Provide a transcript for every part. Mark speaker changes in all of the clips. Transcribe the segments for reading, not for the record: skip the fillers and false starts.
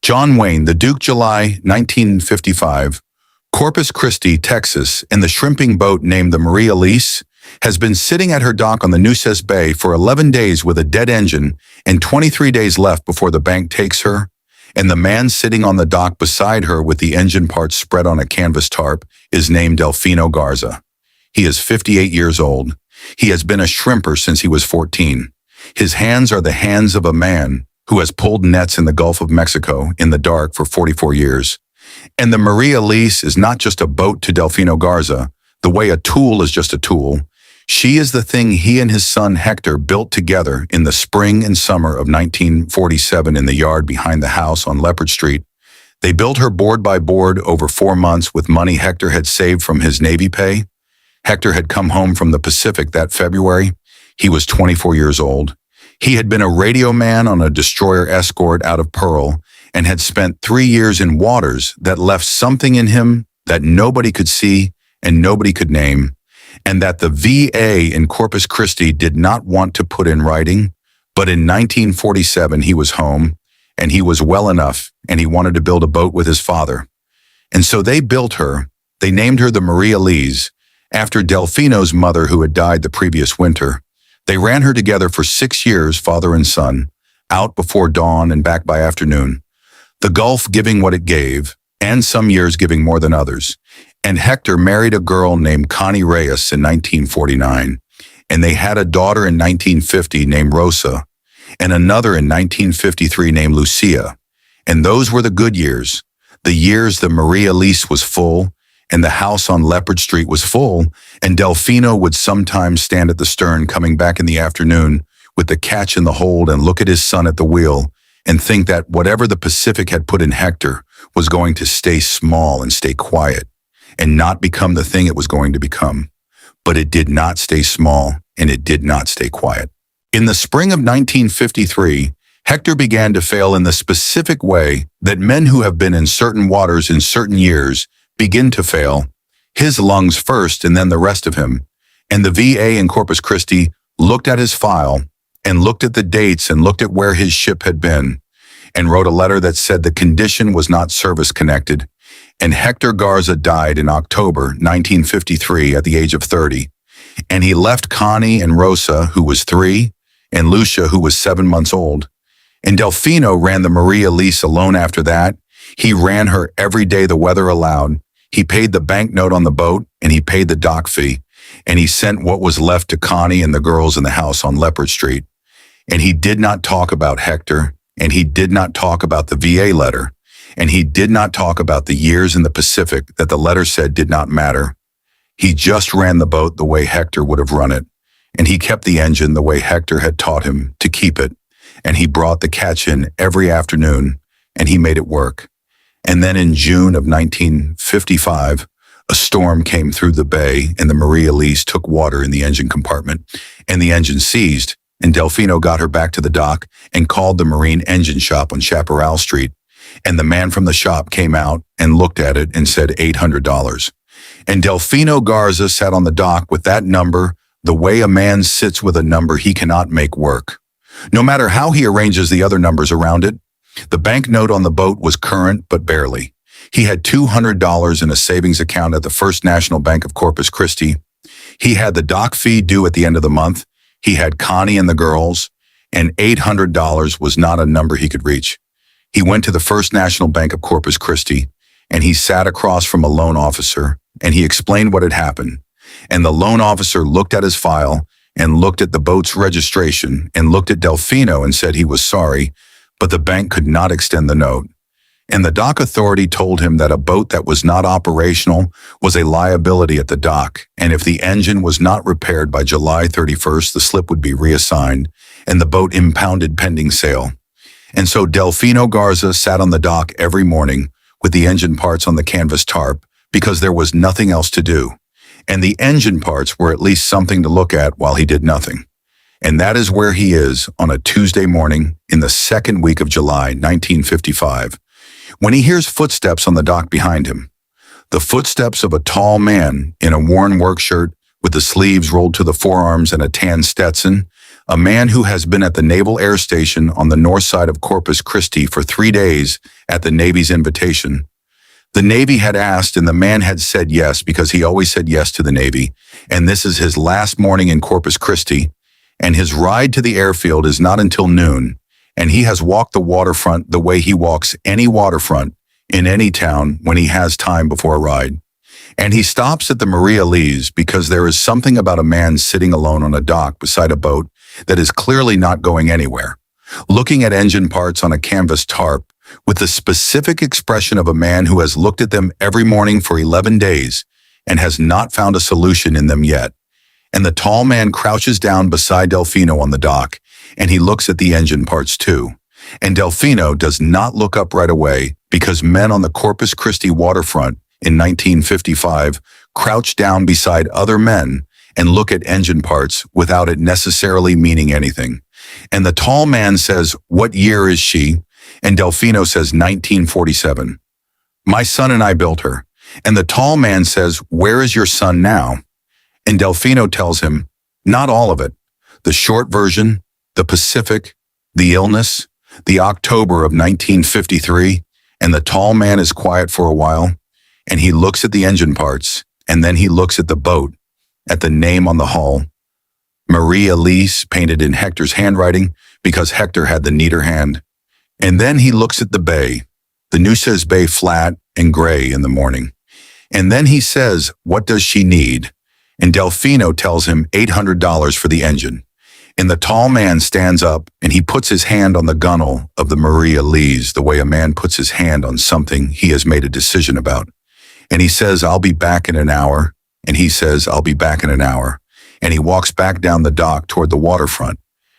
Speaker 1: John Wayne, the Duke, July 1955. Corpus Christi, Texas, and the shrimping boat named the Marie Elise has been sitting at her dock on the Nueces Bay for 11 days with a dead engine and 23 days left before the bank takes her, and the man sitting on the dock beside her with the engine parts spread on a canvas tarp is named Delfino Garza. He is 58 years old. He has been a shrimper since he was 14. His hands are the hands of a man who has pulled nets in the Gulf of Mexico in the dark for 44 years. And the Marie Elise is not just a boat to Delfino Garza, the way a tool is just a tool. She is the thing he and his son Hector built together in the spring and summer of 1947 in the yard behind the house on Leopard Street. They built her board by board over 4 months with money Hector had saved from his Navy pay. Hector had come home from the Pacific that February. He was 24 years old. He had been a radio man on a destroyer escort out of Pearl and had spent 3 years in waters that left something in him that nobody could see and nobody could name, and that the VA in Corpus Christi did not want to put in writing. But in 1947, he was home, and he was well enough, and he wanted to build a boat with his father. And so they built her. They named her the Marie Elise, after Delfino's mother who had died the previous winter. They ran her together for 6 years, father and son, out before dawn and back by afternoon. The Gulf giving what it gave, and some years giving more than others. And Hector married a girl named Connie Reyes in 1949, and they had a daughter in 1950 named Rosa, and another in 1953 named Lucia. And those were the good years, the years the Marie Elise was full, and the house on Leopard Street was full, and Delfino would sometimes stand at the stern coming back in the afternoon with the catch in the hold and look at his son at the wheel and think that whatever the Pacific had put in Hector was going to stay small and stay quiet and not become the thing it was going to become. But it did not stay small, and it did not stay quiet. In the spring of 1953, Hector began to fail in the specific way that men who have been in certain waters in certain years begin to fail, his lungs first and then the rest of him. And the VA in Corpus Christi looked at his file and looked at the dates and looked at where his ship had been and wrote a letter that said the condition was not service-connected. And Hector Garza died in October 1953 at the age of 30. And he left Connie and Rosa, who was 3, and Lucia, who was 7 months old. And Delfino ran the Marie Elise alone after that. He ran her every day the weather allowed. He paid the banknote on the boat, and he paid the dock fee. And he sent what was left to Connie and the girls in the house on Leopard Street. And he did not talk about Hector, and he did not talk about the VA letter. And he did not talk about the years in the Pacific that the letter said did not matter. He just ran the boat the way Hector would have run it, and he kept the engine the way Hector had taught him to keep it, and he brought the catch in every afternoon, and he made it work. And then in June of 1955, a storm came through the bay, and the Marie Elise took water in the engine compartment, and the engine seized, and Delfino got her back to the dock and called the marine engine shop on Chaparral Street. And the man from the shop came out and looked at it and said $800. And Delfino Garza sat on the dock with that number the way a man sits with a number he cannot make work. No matter how he arranges the other numbers around it, the banknote on the boat was current, but barely. He had $200 in a savings account at the First National Bank of Corpus Christi. He had the dock fee due at the end of the month. He had Connie and the girls, and $800 was not a number he could reach. He went to the First National Bank of Corpus Christi, and he sat across from a loan officer, and he explained what had happened. And the loan officer looked at his file and looked at the boat's registration and looked at Delfino and said he was sorry, but the bank could not extend the note. And the dock authority told him that a boat that was not operational was a liability at the dock, and if the engine was not repaired by July 31st, the slip would be reassigned, and the boat impounded pending sale. And so Delfino Garza sat on the dock every morning with the engine parts on the canvas tarp because there was nothing else to do. And the engine parts were at least something to look at while he did nothing. And that is where he is on a Tuesday morning in the second week of July, 1955, when he hears footsteps on the dock behind him. The footsteps of a tall man in a worn work shirt with the sleeves rolled to the forearms and a tan Stetson, a man who has been at the Naval Air Station on the north side of Corpus Christi for 3 days at the Navy's invitation. The Navy had asked and the man had said yes because he always said yes to the Navy, and this is his last morning in Corpus Christi, and his ride to the airfield is not until noon, and he has walked the waterfront the way he walks any waterfront in any town when he has time before a ride. And he stops at the Marie Elise because there is something about a man sitting alone on a dock beside a boat that is clearly not going anywhere, looking at engine parts on a canvas tarp with the specific expression of a man who has looked at them every morning for 11 days and has not found a solution in them yet. And the tall man crouches down beside Delfino on the dock, and he looks at the engine parts too. And Delfino does not look up right away because men on the Corpus Christi waterfront in 1955 crouch down beside other men and look at engine parts without it necessarily meaning anything. And the tall man says, "What year is she?" And Delfino says, 1947. "My son and I built her." And the tall man says, "Where is your son now?" And Delfino tells him, "Not all of it. The short version, the Pacific, the illness, the October of 1953, and the tall man is quiet for a while, and he looks at the engine parts, and then he looks at the boat, at the name on the hull, Marie Elise, painted in Hector's handwriting because Hector had the neater hand. And then he looks at the bay, the Nueces Bay flat and gray in the morning. And then he says, "What does she need?" And Delfino tells him $800 for the engine. And the tall man stands up and he puts his hand on the gunwale of the Marie Elise the way a man puts his hand on something he has made a decision about. And he says, "I'll be back in an hour." And he says, "I'll be back in an hour." And he walks back down the dock toward the waterfront.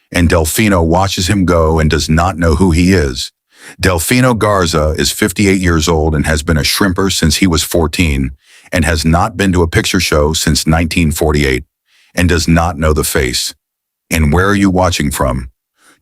Speaker 1: And Delfino watches him go and does not know who he is. Delfino Garza is 58 years old and has been a shrimper since he was 14 and has not been to a picture show since 1948 and does not know the face. And where are you watching from?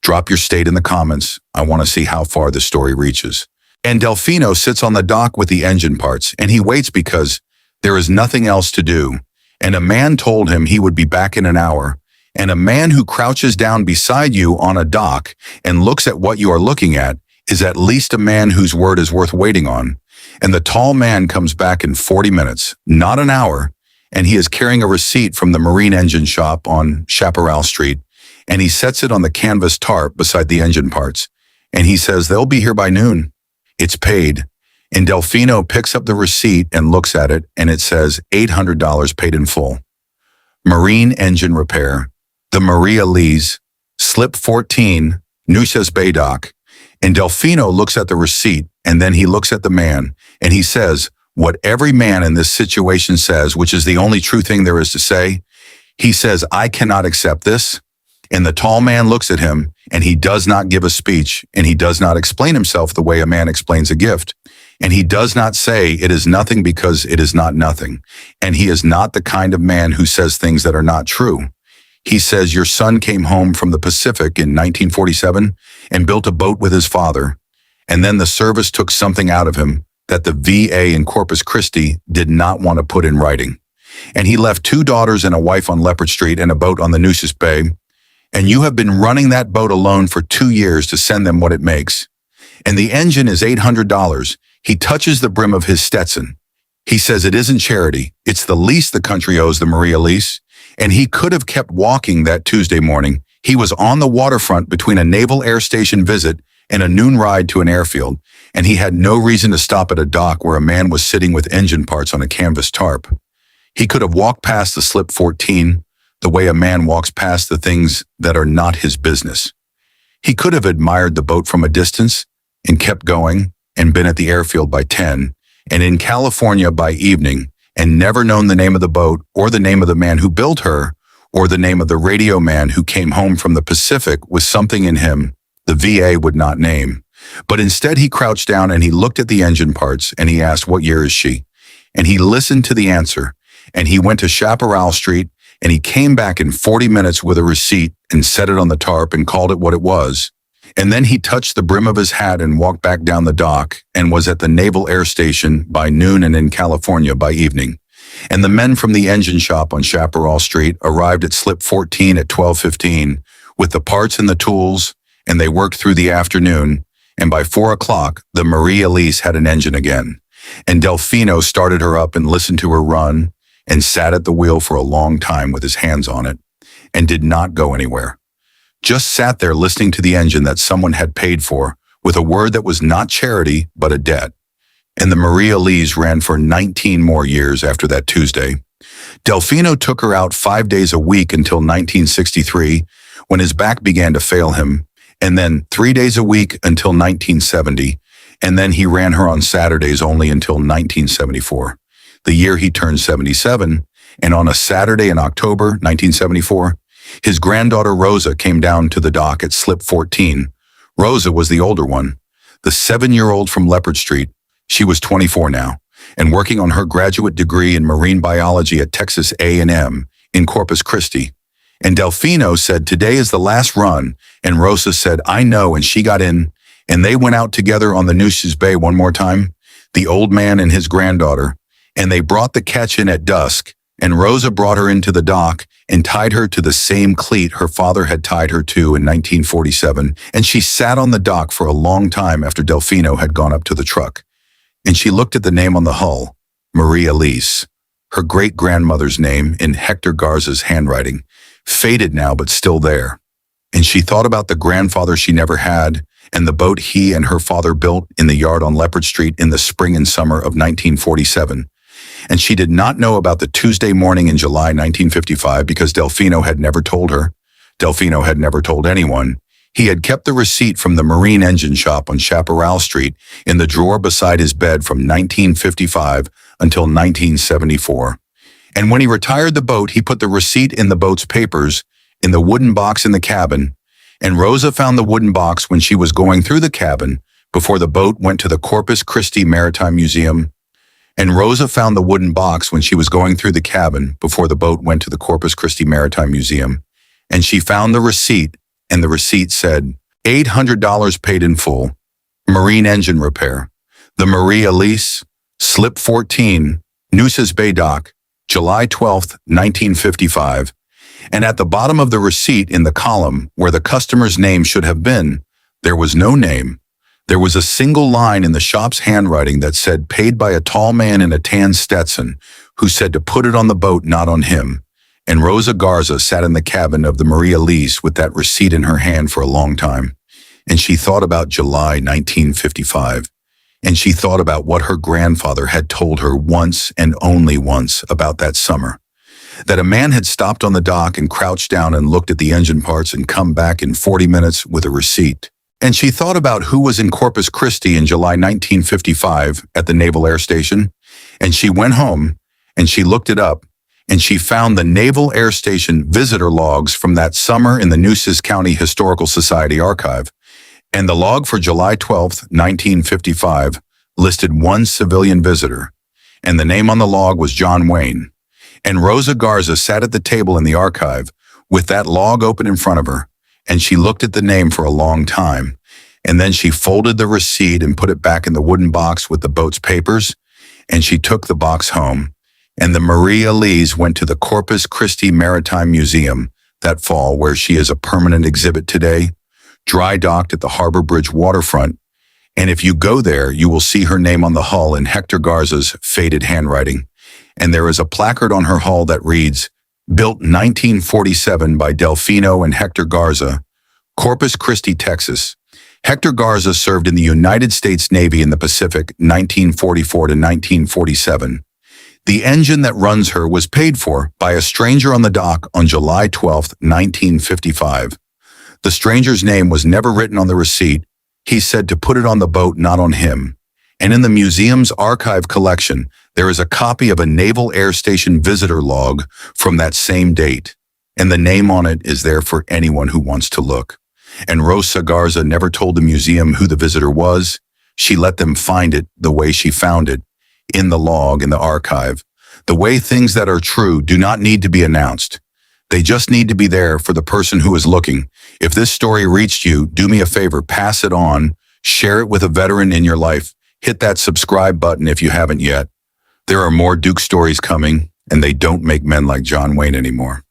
Speaker 1: Drop your state in the comments. I want to see how far the story reaches. And Delfino sits on the dock with the engine parts and he waits because there is nothing else to do. And a man told him he would be back in an hour. And a man who crouches down beside you on a dock and looks at what you are looking at is at least a man whose word is worth waiting on. And the tall man comes back in 40 minutes, not an hour, and he is carrying a receipt from the marine engine shop on Chaparral Street, and he sets it on the canvas tarp beside the engine parts. And he says, "They'll be here by noon. It's paid." And Delfino picks up the receipt and looks at it, and it says $800 paid in full. Marine engine repair. The Marie Elise, slip 14, Nueces Bay dock. And Delfino looks at the receipt, and then he looks at the man, and he says what every man in this situation says, which is the only true thing there is to say. He says, "I cannot accept this." And the tall man looks at him, and he does not give a speech, and he does not explain himself the way a man explains a gift. And he does not say it is nothing because it is not nothing. And he is not the kind of man who says things that are not true. He says, "Your son came home from the Pacific in 1947 and built a boat with his father. And then the service took something out of him that the VA in Corpus Christi did not want to put in writing. And he left 2 daughters and a wife on Leopard Street and a boat on the Nueces Bay. And you have been running that boat alone for 2 years to send them what it makes. And the engine is $800. He touches the brim of his Stetson. He says it isn't charity. It's the least the country owes the Marie Elise. And he could have kept walking that Tuesday morning. He was on the waterfront between a naval air station visit and a noon ride to an airfield, and he had no reason to stop at a dock where a man was sitting with engine parts on a canvas tarp. He could have walked past the slip 14 the way a man walks past the things that are not his business. He could have admired the boat from a distance and kept going and been at the airfield by 10 and in California by evening and never known the name of the boat or the name of the man who built her or the name of the radio man who came home from the Pacific with something in him the VA would not name. But instead he crouched down and he looked at the engine parts and he asked, "What year is she?" And he listened to the answer and he went to Chaparral Street and he came back in 40 minutes with a receipt and set it on the tarp and called it what it was. And then he touched the brim of his hat and walked back down the dock and was at the Naval Air Station by noon and in California by evening. And the men from the engine shop on Chaparral Street arrived at slip 14 at 12:15, with the parts and the tools, and they worked through the afternoon, and by 4 o'clock, the Marie Elise had an engine again. And Delfino started her up and listened to her run, and sat at the wheel for a long time with his hands on it, and did not go anywhere. Just sat there listening to the engine that someone had paid for, with a word that was not charity, but a debt. And the Marie Elise ran for 19 more years after that Tuesday. Delfino took her out 5 days a week until 1963, when his back began to fail him, and then 3 days a week until 1970, and then he ran her on Saturdays only until 1974, the year he turned 77, and on a Saturday in October 1974, his granddaughter Rosa came down to the dock at slip 14. Rosa was the older one, the 7-year-old from Leopard Street. She was 24 now, and working on her graduate degree in marine biology at Texas A&M in Corpus Christi. And Delfino said, "Today is the last run," and Rosa said, "I know," and she got in, and they went out together on the Nueces Bay one more time, the old man and his granddaughter, and they brought the catch in at dusk, and Rosa brought her into the dock and tied her to the same cleat her father had tied her to in 1947, and she sat on the dock for a long time after Delfino had gone up to the truck. And she looked at the name on the hull, Marie Elise, her great-grandmother's name in Hector Garza's handwriting, faded now but still there. And she thought about the grandfather she never had and the boat he and her father built in the yard on Leopard Street in the spring and summer of 1947. And she did not know about the Tuesday morning in July 1955 because Delfino had never told her. Delfino had never told anyone. He had kept the receipt from the marine engine shop on Chaparral Street in the drawer beside his bed from 1955 until 1974. And when he retired the boat, he put the receipt in the boat's papers in the wooden box in the cabin, and Rosa found the wooden box when she was going through the cabin before the boat went to the Corpus Christi Maritime Museum. And Rosa found the wooden box when she was going through the cabin before the boat went to the Corpus Christi Maritime Museum. And she found the receipt, and the receipt said, $800 paid in full, marine engine repair, the Marie Elise, slip 14, Nueces Bay dock, July 12, 1955. And at the bottom of the receipt in the column where the customer's name should have been, there was no name. There was a single line in the shop's handwriting that said, paid by a tall man in a tan Stetson, who said to put it on the boat, not on him. And Rosa Garza sat in the cabin of the Marie Elise with that receipt in her hand for a long time. And she thought about July 1955. And she thought about what her grandfather had told her once and only once about that summer. That a man had stopped on the dock and crouched down and looked at the engine parts and come back in 40 minutes with a receipt. And she thought about who was in Corpus Christi in July 1955 at the Naval Air Station. And she went home and she looked it up. And she found the Naval Air Station visitor logs from that summer in the Nueces County Historical Society archive. And the log for July 12, 1955, listed one civilian visitor. And the name on the log was John Wayne. And Rosa Garza sat at the table in the archive with that log open in front of her. And she looked at the name for a long time. And then she folded the receipt and put it back in the wooden box with the boat's papers. And she took the box home. And the Marie Elise went to the Corpus Christi Maritime Museum that fall, where she is a permanent exhibit today, dry docked at the Harbor Bridge waterfront. And if you go there, you will see her name on the hull in Hector Garza's faded handwriting. And there is a placard on her hull that reads, built 1947 by Delfino and Hector Garza, Corpus Christi, Texas. Hector Garza served in the United States Navy in the Pacific 1944 to 1947. The engine that runs her was paid for by a stranger on the dock on July 12, 1955. The stranger's name was never written on the receipt. He said to put it on the boat, not on him. And in the museum's archive collection, there is a copy of a Naval Air Station visitor log from that same date. And the name on it is there for anyone who wants to look. And Rosa Garza never told the museum who the visitor was. She let them find it the way she found it, in the log, in the archive. The way things that are true do not need to be announced. They just need to be there for the person who is looking. If this story reached you, do me a favor, pass it on, share it with a veteran in your life. Hit that subscribe button if you haven't yet. There are more Duke stories coming, and they don't make men like John Wayne anymore.